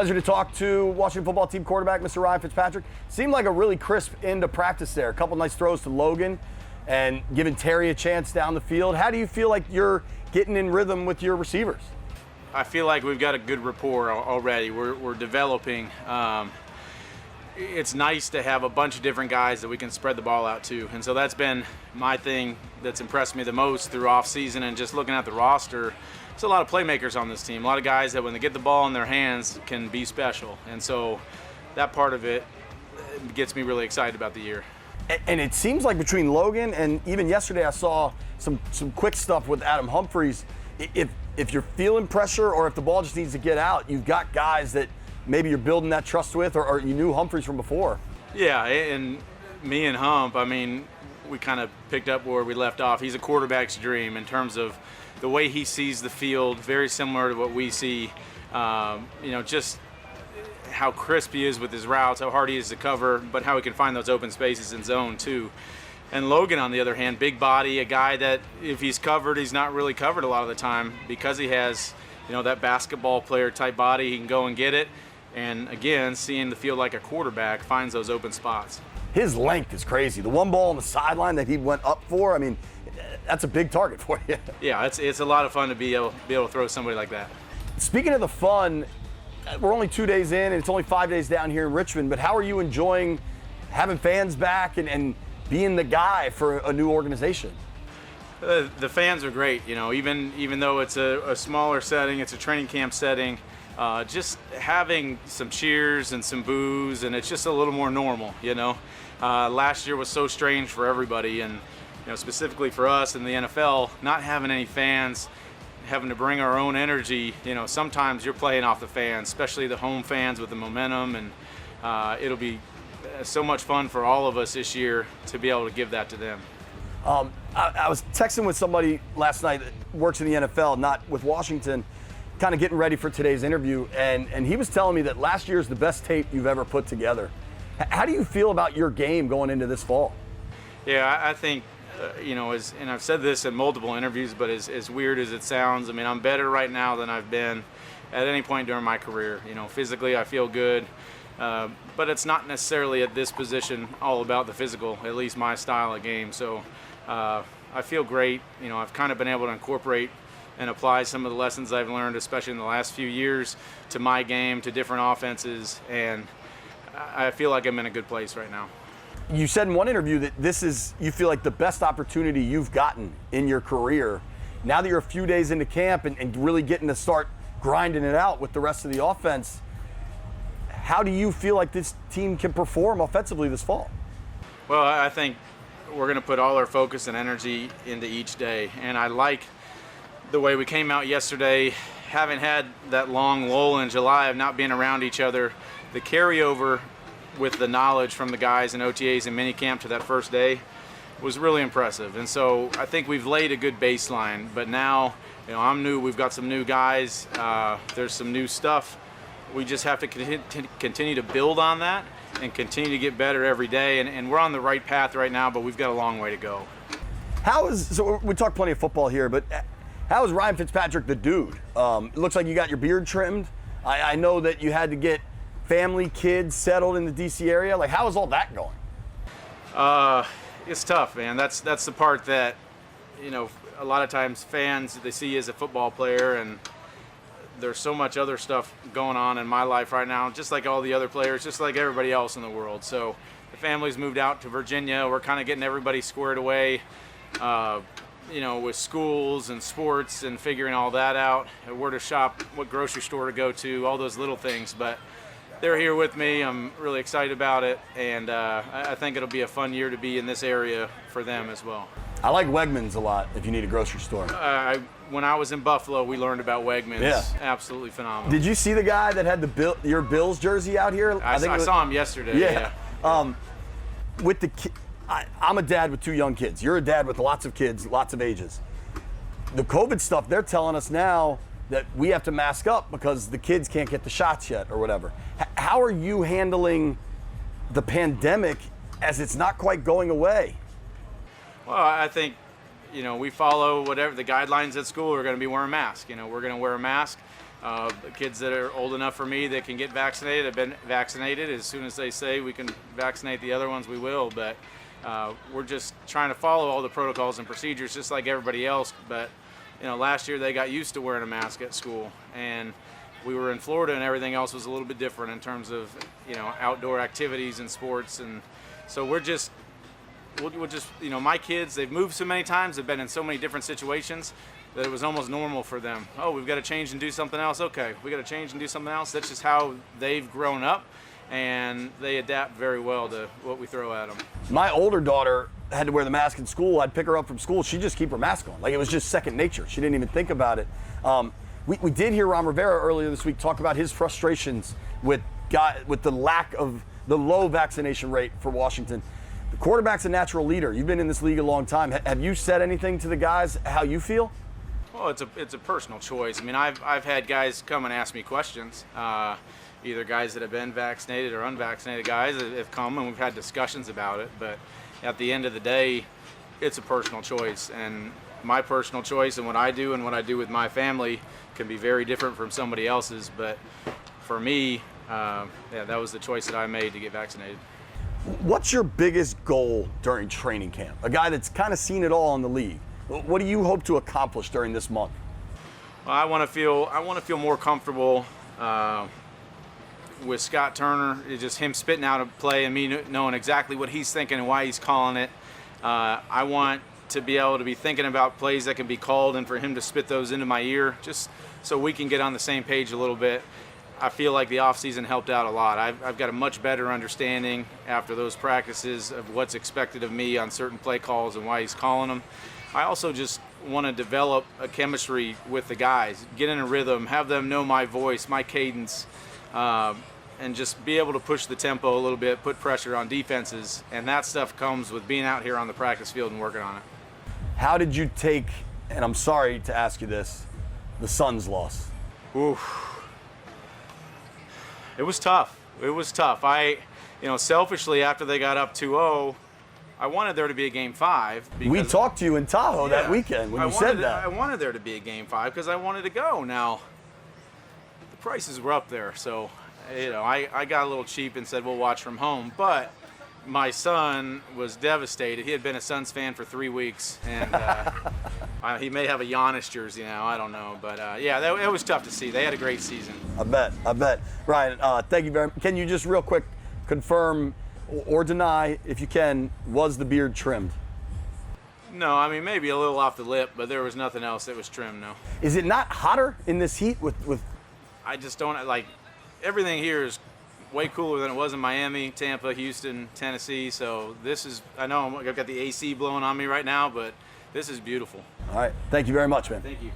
Pleasure to talk to Washington football team quarterback, Mr. Ryan Fitzpatrick. Seemed like a really crisp end to practice there. A couple nice throws to Logan and giving Terry a chance down the field. How do you feel like you're getting in rhythm with your receivers? I feel like we've got a good rapport already. We're developing. It's nice to have a bunch of different guys that we can spread the ball out to. And so that's been my thing that's impressed me the most through off season and just looking at the roster. There's a lot of playmakers on this team, a lot of guys that when they get the ball in their hands can be special. And so that part of it gets me really excited about the year. And it seems like between Logan and even yesterday I saw some quick stuff with Adam Humphries. If you're feeling pressure or if the ball just needs to get out, you've got guys that maybe you're building that trust with, or you knew Humphries from before. Yeah, and me and Hump, I mean, we kind of picked up where we left off. He's a quarterback's dream in terms of the way he sees the field, very similar to what we see. Just how crisp he is with his routes, how hard he is to cover, but how he can find those open spaces in zone too. And Logan, on the other hand, big body, a guy that if he's covered, he's not really covered a lot of the time because he has, that basketball player type body. He can go and get it. And again, seeing the field like a quarterback finds those open spots. His length is crazy. The one ball on the sideline that he went up for, I mean, that's a big target for you. Yeah, it's a lot of fun to be able to throw somebody like that. Speaking of the fun, we're only 2 days in, and it's only 5 days down here in Richmond, but how are you enjoying having fans back and being the guy for a new organization? The fans are great, even though it's a smaller setting, it's a training camp setting. Just having some cheers and some boos, and it's just a little more normal, Last year was so strange for everybody, and specifically for us in the NFL, not having any fans, having to bring our own energy. Sometimes you're playing off the fans, especially the home fans with the momentum, and it'll be so much fun for all of us this year to be able to give that to them. I was texting with somebody last night that works in the NFL, not with Washington, kind of getting ready for today's interview, and he was telling me that last year is the best tape you've ever put together. How do you feel about your game going into this fall? Yeah, I think, and I've said this in multiple interviews, but as weird as it sounds, I mean, I'm better right now than I've been at any point during my career. Physically I feel good, but it's not necessarily at this position all about the physical, at least my style of game. So I feel great. I've kind of been able to incorporate and apply some of the lessons I've learned, especially in the last few years, to my game, to different offenses, and I feel like I'm in a good place right now. You said in one interview that you feel like the best opportunity you've gotten in your career. Now that you're a few days into camp and really getting to start grinding it out with the rest of the offense, how do you feel like this team can perform offensively this fall? Well, I think we're going to put all our focus and energy into each day, and I like the way we came out yesterday, having had that long lull in July of not being around each other. The carryover with the knowledge from the guys in OTAs and minicamp to that first day was really impressive. And so I think we've laid a good baseline, but now, I'm new, we've got some new guys, there's some new stuff. We just have to continue to build on that and continue to get better every day. And we're on the right path right now, but we've got a long way to go. So we talk plenty of football here, but how is Ryan Fitzpatrick the dude? It looks like you got your beard trimmed. I know that you had to get family, kids settled in the DC area. Like, how is all that going? It's tough, man. That's the part that, a lot of times fans, they see you as a football player, and there's so much other stuff going on in my life right now, just like all the other players, just like everybody else in the world. So the family's moved out to Virginia. We're kind of getting everybody squared away, with schools and sports and figuring all that out, where to shop, what grocery store to go to, all those little things. But they're here with me. I'm really excited about it, and I think it'll be a fun year to be in this area for them as well. I like Wegmans a lot if you need a grocery store. When I was in Buffalo, we learned about Wegmans. Yeah. Absolutely phenomenal. Did you see the guy that had your Bills jersey out here? I saw him yesterday. Yeah. I'm a dad with 2 young kids. You're a dad with lots of kids, lots of ages. The COVID stuff, they're telling us now that we have to mask up because the kids can't get the shots yet or whatever. How are you handling the pandemic as it's not quite going away? Well, I think, we follow whatever the guidelines at school. We're going to be wearing masks. We're going to wear a mask. The kids that are old enough for me that can get vaccinated have been vaccinated. As soon as they say we can vaccinate the other ones, we will. But we're just trying to follow all the protocols and procedures just like everybody else. But last year they got used to wearing a mask at school, and we were in Florida and everything else was a little bit different in terms of outdoor activities and sports. And so we'll just my kids, they've moved so many times, they've been in so many different situations that it was almost normal for them. Oh, we've got to change and do something else. Okay, we got to change and do something else. That's just how they've grown up, and they adapt very well to what we throw at them. My older daughter had to wear the mask in school. I'd pick her up from school. She'd just keep her mask on. Like, it was just second nature. She didn't even think about it. We did hear Ron Rivera earlier this week talk about his frustrations with the lack of the low vaccination rate for Washington. The quarterback's a natural leader. You've been in this league a long time. Have you said anything to the guys how you feel? Well, it's a personal choice. I mean, I've had guys come and ask me questions. Either guys that have been vaccinated or unvaccinated guys have come, and we've had discussions about it. But at the end of the day, it's a personal choice. And my personal choice and what I do with my family can be very different from somebody else's. But for me, that was the choice that I made to get vaccinated. What's your biggest goal during training camp? A guy that's kind of seen it all in the league. What do you hope to accomplish during this month? Well, I want to feel more comfortable with Scott Turner. It's just him spitting out a play and me knowing exactly what he's thinking and why he's calling it. I want to be able to be thinking about plays that can be called and for him to spit those into my ear, just so we can get on the same page a little bit. I feel like the offseason helped out a lot. I've got a much better understanding after those practices of what's expected of me on certain play calls and why he's calling them. I also just want to develop a chemistry with the guys, get in a rhythm, have them know my voice, my cadence, and just be able to push the tempo a little bit, put pressure on defenses. And that stuff comes with being out here on the practice field and working on it. How did you take, and I'm sorry to ask you this, the Suns loss? Oof. It was tough. It was tough. Selfishly, after they got up 2-0, I wanted there to be a Game 5. We talked to you in Tahoe that weekend when you said that. I wanted there to be a Game 5 because I wanted to go. Now, the prices were up there, so I got a little cheap and said we'll watch from home. But my son was devastated. He had been a Suns fan for 3 weeks, and he may have a Giannis jersey now. I don't know, but it was tough to see. They had a great season. I bet. Ryan, thank you very much. Can you just real quick confirm or deny, if you can, was the beard trimmed? No, I mean, maybe a little off the lip, but there was nothing else that was trimmed, no. Is it not hotter in this heat with I just don't, everything here is way cooler than it was in Miami, Tampa, Houston, Tennessee. So I know I've got the AC blowing on me right now, but this is beautiful. All right. Thank you very much, man. Thank you.